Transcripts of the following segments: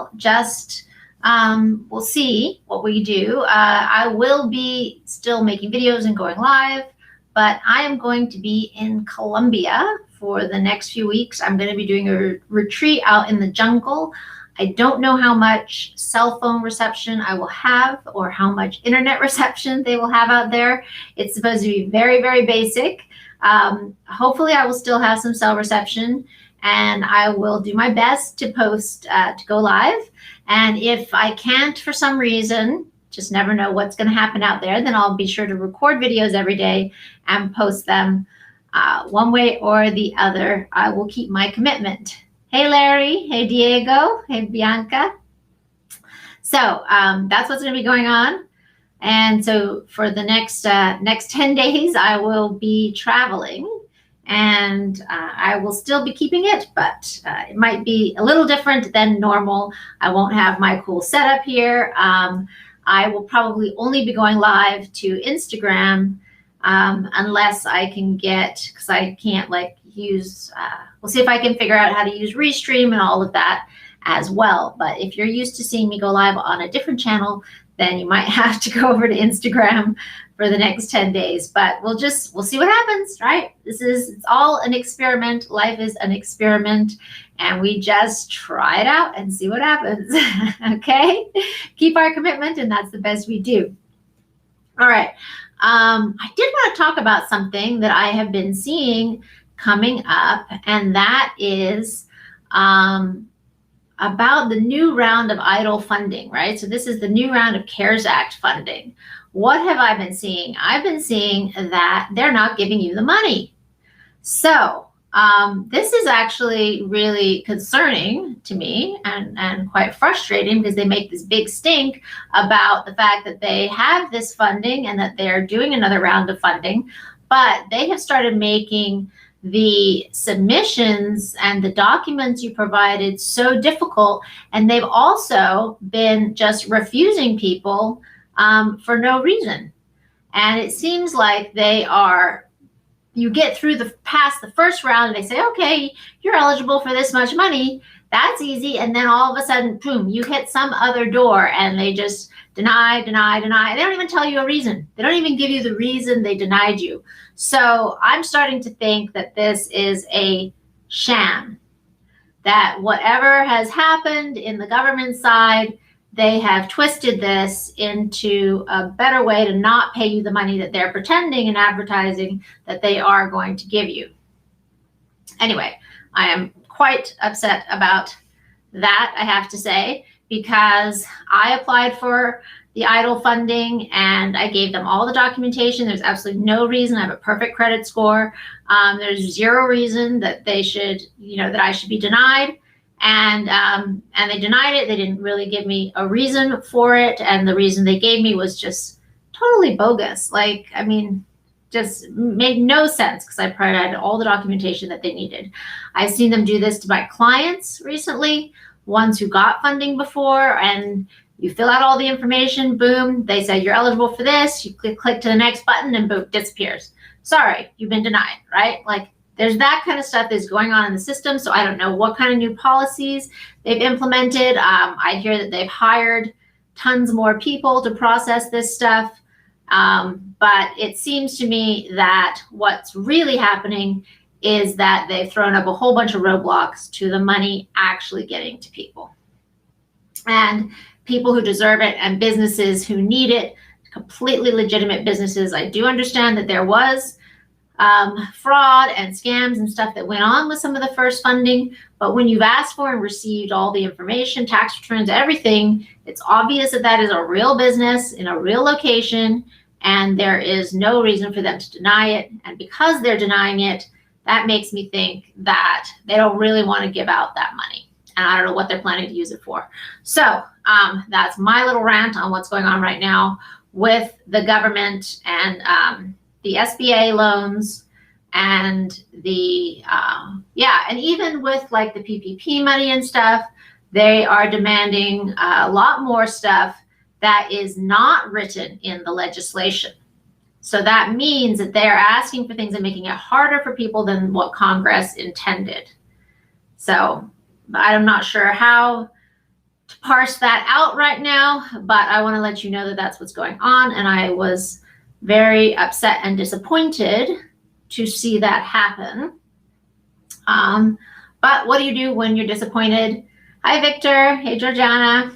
well, just we'll see what we do. I will be still making videos and going live, but I am going to be in Colombia for the next few weeks. I'm going to be doing a retreat out in the jungle. I don't know how much cell phone reception I will have or how much internet reception they will have out there. It's supposed to be very, very basic. Hopefully I will still have some cell reception, and I will do my best to post, to go live. And if I can't for some reason, just never know what's going to happen out there, then I'll be sure to record videos every day and post them one way or the other. I will keep my commitment. Hey, Larry. Hey, Diego. Hey, Bianca. So that's what's going to be going on. And so for the next 10 days, I will be traveling, and I will still be keeping it, but it might be a little different than normal. I won't have my cool setup here. I will probably only be going live to Instagram unless I can get, because I can't use, we'll see if I can figure out how to use Restream and all of that as well. But if you're used to seeing me go live on a different channel, then you might have to go over to Instagram for the next 10 days. But we'll see what happens, right? It's all an experiment. Life is an experiment, and we just try it out and see what happens. Okay? Keep our commitment, and that's the best we do. All right. I did want to talk about something that I have been seeing coming up, and that is about the new round of EIDL funding, right? So this is the new round of CARES Act funding. What have I been seeing? I've been seeing that they're not giving you the money. So this is actually really concerning to me and quite frustrating, because they make this big stink about the fact that they have this funding and that they're doing another round of funding, but they have started making the submissions and the documents you provided so difficult, and they've also been just refusing people for no reason. And it seems like you get through past the first round, and they say, okay, you're eligible for this much money. That's easy. And then all of a sudden, boom, you hit some other door, and they just deny. They don't even tell you a reason. They don't even give you the reason they denied you. So I'm starting to think that this is a sham, that whatever has happened in the government side, they have twisted this into a better way to not pay you the money that they're pretending and advertising that they are going to give you. Anyway, I am quite upset about that, I have to say, because I applied for the EIDL funding and I gave them all the documentation. There's absolutely no reason. I have a perfect credit score. There's zero reason that they should, that I should be denied. And they denied it. They didn't really give me a reason for it. And the reason they gave me was just totally bogus. Just made no sense, because I provided all the documentation that they needed. I've seen them do this to my clients recently, ones who got funding before, and you fill out all the information, boom, they say you're eligible for this, you click to the next button, and boom, disappears. Sorry, you've been denied, right? There's that kind of stuff that's going on in the system. So I don't know what kind of new policies they've implemented. I hear that they've hired tons more people to process this stuff. But it seems to me that what's really happening is that they've thrown up a whole bunch of roadblocks to the money actually getting to people. And people who deserve it and businesses who need it, completely legitimate businesses. I do understand that there was fraud and scams and stuff that went on with some of the first funding, but when you've asked for and received all the information, tax returns, everything, it's obvious that that is a real business in a real location, and there is no reason for them to deny it. And because they're denying it, that makes me think that they don't really want to give out that money, and I don't know what they're planning to use it for. So that's my little rant on what's going on right now with the government and the SBA loans and the, and even with the PPP money and stuff, they are demanding a lot more stuff that is not written in the legislation. So that means that they are asking for things and making it harder for people than what Congress intended. So I'm not sure how parse that out right now, but I want to let you know that that's what's going on. And I was very upset and disappointed to see that happen. But what do you do when you're disappointed? Hi, Victor. Hey, Georgiana.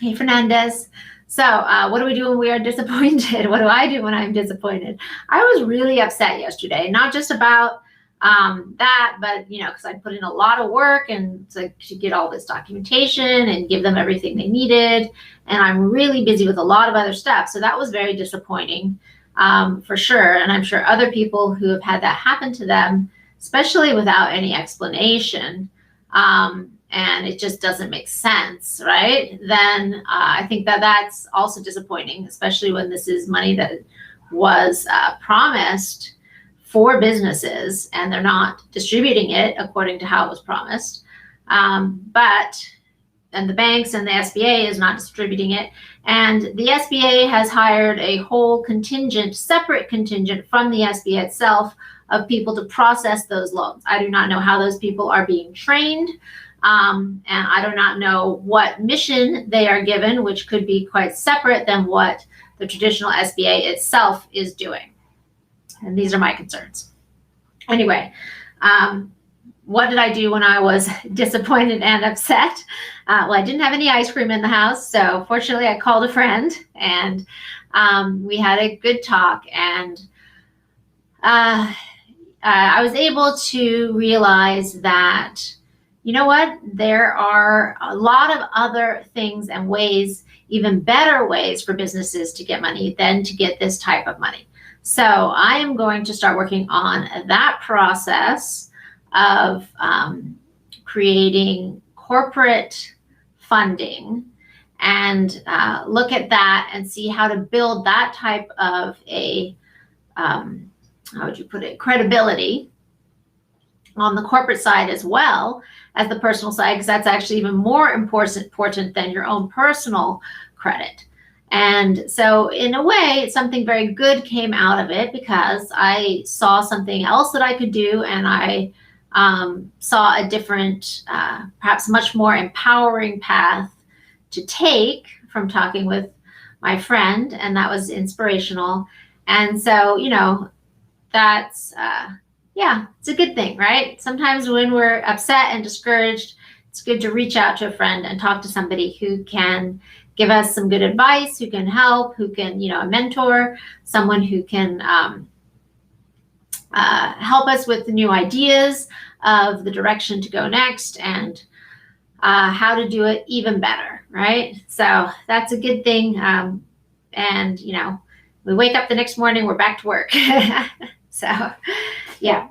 Hey, Fernandez. So what do we do when we are disappointed? What do I do when I'm disappointed? I was really upset yesterday, not just about that, but, because I put in a lot of work and to get all this documentation and give them everything they needed. And I'm really busy with a lot of other stuff. So that was very disappointing for sure. And I'm sure other people who have had that happen to them, especially without any explanation, and it just doesn't make sense, right? Then I think that that's also disappointing, especially when this is money that was promised for businesses and they're not distributing it according to how it was promised. And the banks and the SBA is not distributing it. And the SBA has hired a whole separate contingent from the SBA itself of people to process those loans. I do not know how those people are being trained. And I do not know what mission they are given, which could be quite separate than what the traditional SBA itself is doing. And these are my concerns. Anyway, what did I do when I was disappointed and upset? Well, I didn't have any ice cream in the house. So fortunately, I called a friend and we had a good talk. And I was able to realize that, you know what, there are a lot of other things and ways, even better ways for businesses to get money than to get this type of money. So I am going to start working on that process of creating corporate funding and look at that and see how to build that type of a, how would you put it, credibility on the corporate side as well as the personal side, because that's actually even more important than your own personal credit. And so in a way, something very good came out of it because I saw something else that I could do, and I saw a different, perhaps much more empowering path to take from talking with my friend, and that was inspirational. And so, that's, yeah, it's a good thing, right? Sometimes when we're upset and discouraged, it's good to reach out to a friend and talk to somebody who can give us some good advice, who can help, who can, a mentor, someone who can help us with the new ideas of the direction to go next and how to do it even better, right? So that's a good thing. And, we wake up the next morning, we're back to work. So, yeah,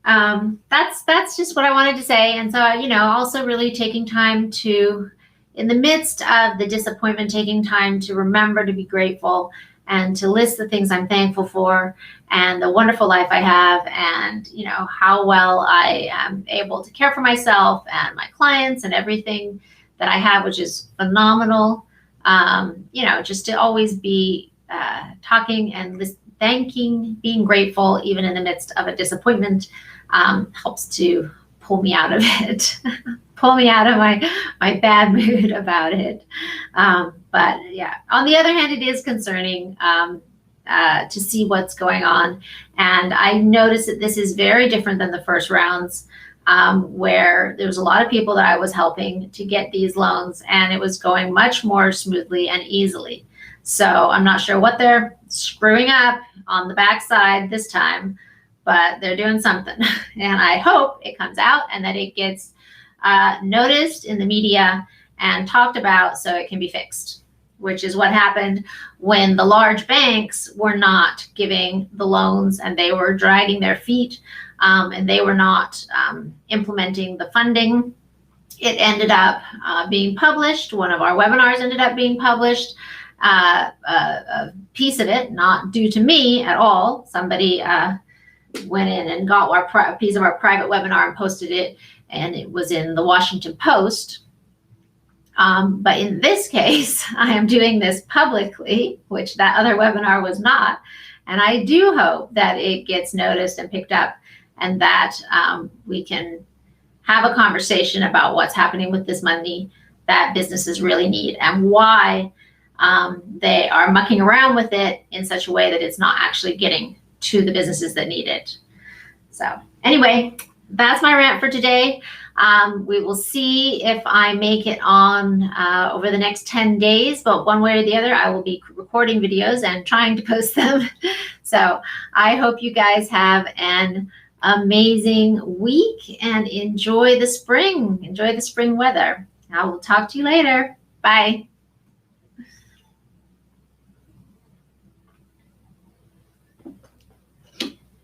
that's just what I wanted to say. And so, also really taking time to, in the midst of the disappointment, taking time to remember to be grateful and to list the things I'm thankful for and the wonderful life I have and, how well I am able to care for myself and my clients and everything that I have, which is phenomenal. Just to always be talking and thanking, being grateful, even in the midst of a disappointment, helps to pull me out of it, pull me out of my bad mood about it. But yeah, on the other hand, it is concerning to see what's going on. And I noticed that this is very different than the first rounds, where there was a lot of people that I was helping to get these loans, and it was going much more smoothly and easily. So I'm not sure what they're screwing up on the backside this time, but they're doing something. And I hope it comes out and that it gets noticed in the media and talked about so it can be fixed, which is what happened when the large banks were not giving the loans and they were dragging their feet and they were not implementing the funding. It ended up being published. One of our webinars ended up being published. A piece of it, not due to me at all. Somebody went in and got a piece of our private webinar and posted it, and it was in the Washington Post. But in this case, I am doing this publicly, which that other webinar was not. And I do hope that it gets noticed and picked up and that we can have a conversation about what's happening with this money that businesses really need and why they are mucking around with it in such a way that it's not actually getting to the businesses that need it. So anyway, that's my rant for today. We will see if I make it on over the next 10 days, but one way or the other, I will be recording videos and trying to post them. So I hope you guys have an amazing week and enjoy the spring. Enjoy the spring weather. I will talk to you later. Bye.